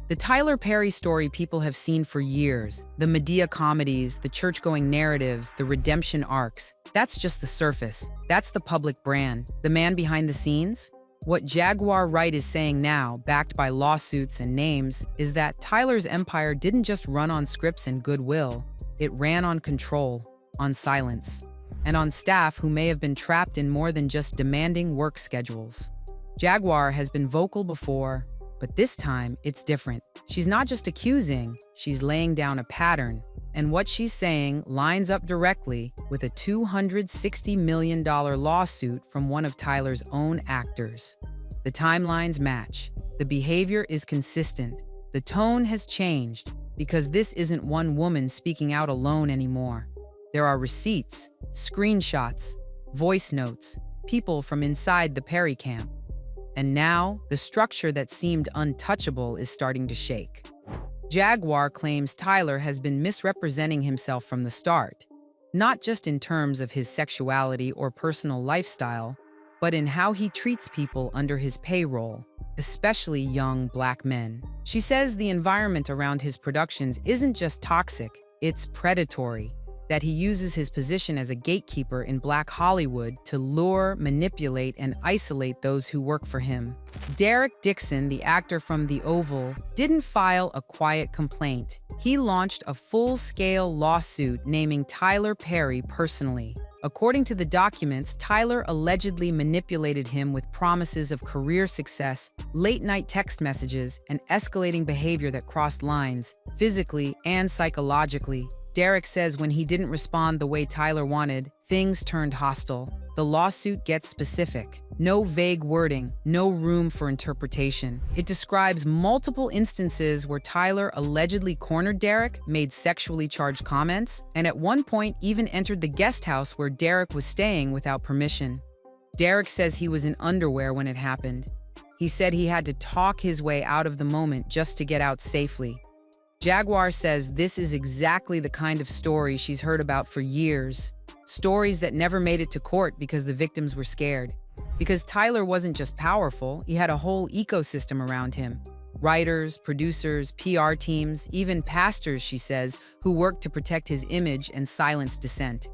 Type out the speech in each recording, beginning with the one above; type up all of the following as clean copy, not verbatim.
The Tyler Perry story people have seen for years, the Medea comedies, the church-going narratives, the redemption arcs. That's just the surface. That's the public brand. The man behind the scenes? What Jaguar Wright is saying now, backed by lawsuits and names, is that Tyler's empire didn't just run on scripts and goodwill. It ran on control, on silence, and on staff who may have been trapped in more than just demanding work schedules. Jaguar has been vocal before, but this time it's different. She's not just accusing, she's laying down a pattern. And what she's saying lines up directly with a $260 million lawsuit from one of Tyler's own actors. The timelines match. The behavior is consistent. The tone has changed because this isn't one woman speaking out alone anymore. There are receipts, screenshots, voice notes, people from inside the Perry camp. And now, the structure that seemed untouchable is starting to shake. Jaguar claims Tyler has been misrepresenting himself from the start, not just in terms of his sexuality or personal lifestyle, but in how he treats people under his payroll, especially young Black men. She says the environment around his productions isn't just toxic, it's predatory, that he uses his position as a gatekeeper in Black Hollywood to lure, manipulate, and isolate those who work for him. Derek Dixon, the actor from The Oval, didn't file a quiet complaint. He launched a full-scale lawsuit naming Tyler Perry personally. According to the documents, Tyler allegedly manipulated him with promises of career success, late-night text messages, and escalating behavior that crossed lines, physically and psychologically. Derek says when he didn't respond the way Tyler wanted, things turned hostile. The lawsuit gets specific. No vague wording, no room for interpretation. It describes multiple instances where Tyler allegedly cornered Derek, made sexually charged comments, and at one point even entered the guest house where Derek was staying without permission. Derek says he was in underwear when it happened. He said he had to talk his way out of the moment just to get out safely. Jaguar says this is exactly the kind of story she's heard about for years. Stories that never made it to court because the victims were scared. Because Tyler wasn't just powerful, he had a whole ecosystem around him. Writers, producers, PR teams, even pastors, she says, who worked to protect his image and silence dissent.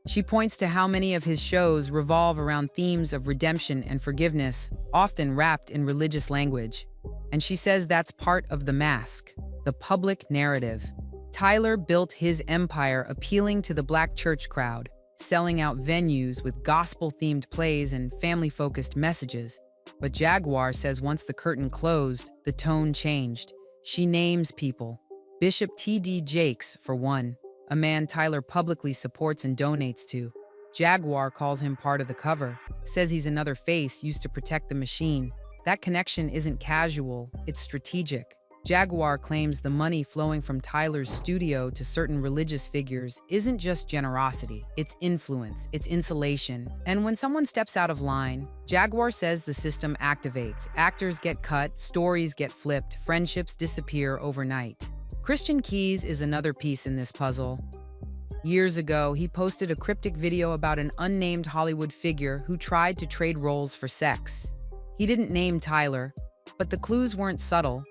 She points to how many of his shows revolve around themes of redemption and forgiveness, often wrapped in religious language. And she says that's part of the mask. The public narrative. Tyler built his empire appealing to the Black church crowd, selling out venues with gospel-themed plays and family-focused messages. But Jaguar says once the curtain closed, the tone changed. She names people. Bishop T.D. Jakes, for one, a man Tyler publicly supports and donates to. Jaguar calls him part of the cover, says he's another face used to protect the machine. That connection isn't casual, it's strategic. Jaguar claims the money flowing from Tyler's studio to certain religious figures isn't just generosity, it's influence, it's insulation. And when someone steps out of line, Jaguar says the system activates. Actors get cut, stories get flipped, friendships disappear overnight. Christian Keys is another piece in this puzzle. Years ago, he posted a cryptic video about an unnamed Hollywood figure who tried to trade roles for sex. He didn't name Tyler, but the clues weren't subtle.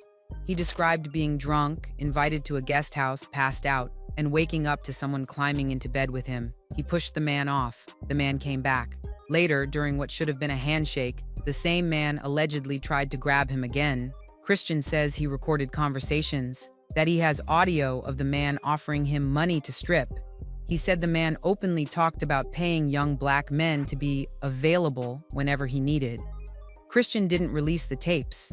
He described being drunk, invited to a guest house, passed out, and waking up to someone climbing into bed with him. He pushed the man off. The man came back. Later, during what should have been a handshake, the same man allegedly tried to grab him again. Christian says he recorded conversations, that he has audio of the man offering him money to strip. He said the man openly talked about paying young Black men to be available whenever he needed. Christian didn't release the tapes.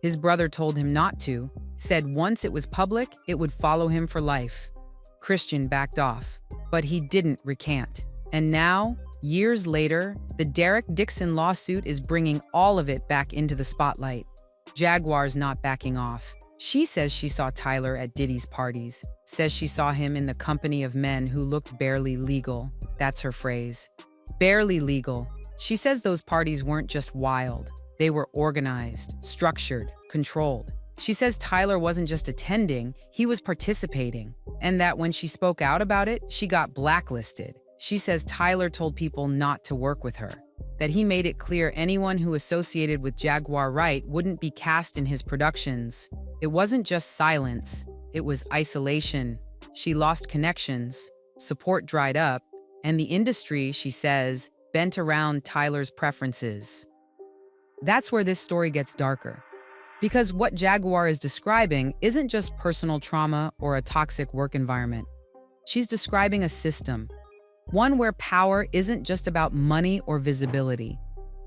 His brother told him not to, said once it was public, it would follow him for life. Christian backed off, but he didn't recant. And now, years later, the Derek Dixon lawsuit is bringing all of it back into the spotlight. Jaguar's not backing off. She says she saw Tyler at Diddy's parties, says she saw him in the company of men who looked barely legal. That's her phrase. Barely legal. She says those parties weren't just wild. They were organized, structured, controlled. She says Tyler wasn't just attending, he was participating, and that when she spoke out about it, she got blacklisted. She says Tyler told people not to work with her, that he made it clear anyone who associated with Jaguar Wright wouldn't be cast in his productions. It wasn't just silence, it was isolation. She lost connections, support dried up, and the industry, she says, bent around Tyler's preferences. That's where this story gets darker. Because what Jaguar is describing isn't just personal trauma or a toxic work environment. She's describing a system, one where power isn't just about money or visibility.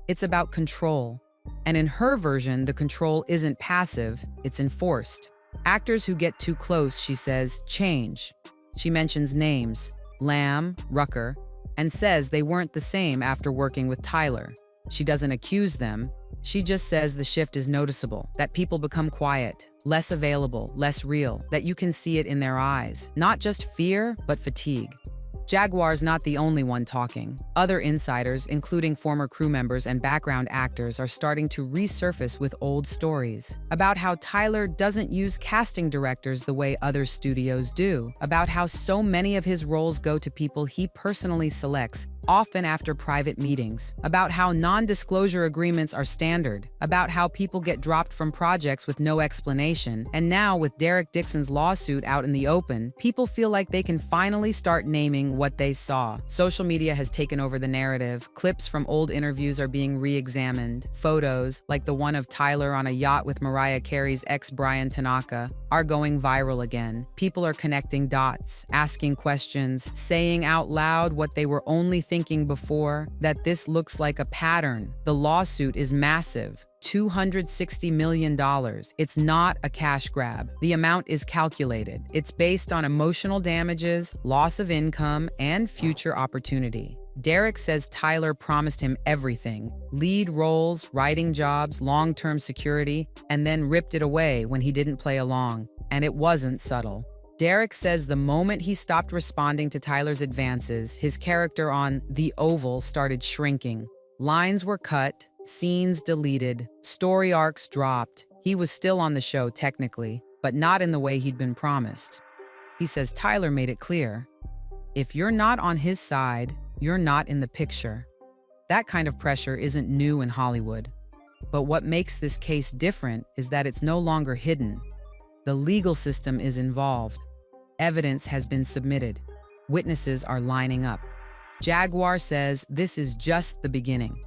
It's about control. And in her version, the control isn't passive, it's enforced. Actors who get too close, she says, change. She mentions names, Lamb, Rucker, and says they weren't the same after working with Tyler. She doesn't accuse them. She just says the shift is noticeable, that people become quiet, less available, less real, that you can see it in their eyes. Not just fear, but fatigue. Jaguar's not the only one talking. Other insiders, including former crew members and background actors, are starting to resurface with old stories about how Tyler doesn't use casting directors the way other studios do, about how so many of his roles go to people he personally selects, often after private meetings, about how non-disclosure agreements are standard, about how people get dropped from projects with no explanation, and now with Derek Dixon's lawsuit out in the open, people feel like they can finally start naming what they saw. Social media has taken over the narrative. Clips from old interviews are being re-examined. Photos, like the one of Tyler on a yacht with Mariah Carey's ex Brian Tanaka, are going viral again. People are connecting dots, asking questions, saying out loud what they were only thinking before, that this looks like a pattern. The lawsuit is massive. $260 million. It's not a cash grab. The amount is calculated. It's based on emotional damages, loss of income, and future opportunity. Derek says Tyler promised him everything: lead roles, writing jobs, long-term security, and then ripped it away when he didn't play along. And it wasn't subtle. Derek says the moment he stopped responding to Tyler's advances, his character on The Oval started shrinking. Lines were cut, scenes deleted, story arcs dropped. He was still on the show technically, but not in the way he'd been promised. He says Tyler made it clear, if you're not on his side, you're not in the picture. That kind of pressure isn't new in Hollywood. But what makes this case different is that it's no longer hidden. The legal system is involved. Evidence has been submitted. Witnesses are lining up. Jaguar says this is just the beginning,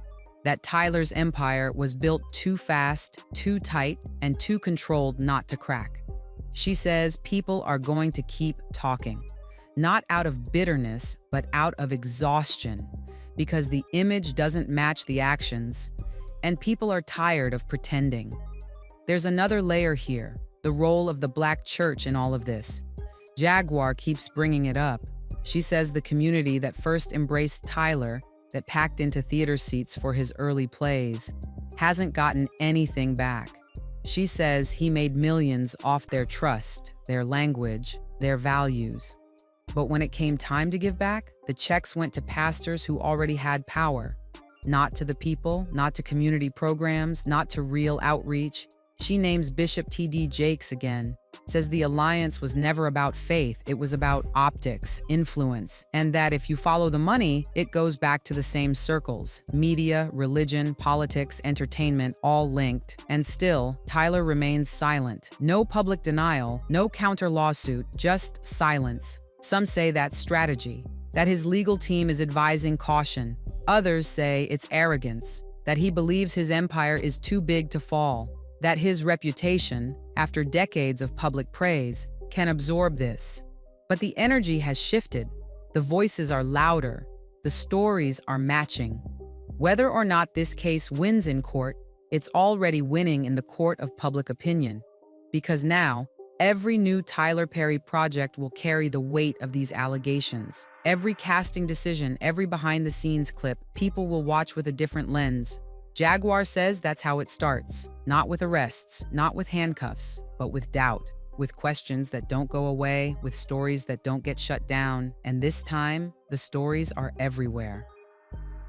that Tyler's empire was built too fast, too tight, and too controlled not to crack. She says people are going to keep talking, not out of bitterness, but out of exhaustion, because the image doesn't match the actions, and people are tired of pretending. There's another layer here, the role of the Black church in all of this. Jaguar keeps bringing it up. She says the community that first embraced Tyler, that packed into theater seats for his early plays, hasn't gotten anything back. She says he made millions off their trust, their language, their values. But when it came time to give back, the checks went to pastors who already had power. Not to the people, not to community programs, not to real outreach. She names Bishop T.D. Jakes again, says the alliance was never about faith, it was about optics, influence, and that if you follow the money, it goes back to the same circles: media, religion, politics, entertainment, all linked. And still, Tyler remains silent. No public denial, no counter lawsuit, just silence. Some say that's strategy, that his legal team is advising caution. Others say it's arrogance, that he believes his empire is too big to fall, that his reputation, after decades of public praise, can absorb this. But the energy has shifted. The voices are louder. The stories are matching. Whether or not this case wins in court, it's already winning in the court of public opinion. Because now, every new Tyler Perry project will carry the weight of these allegations. Every casting decision, every behind-the-scenes clip, people will watch with a different lens. Jaguar says that's how it starts. Not with arrests, not with handcuffs, but with doubt, with questions that don't go away, with stories that don't get shut down. And this time, the stories are everywhere.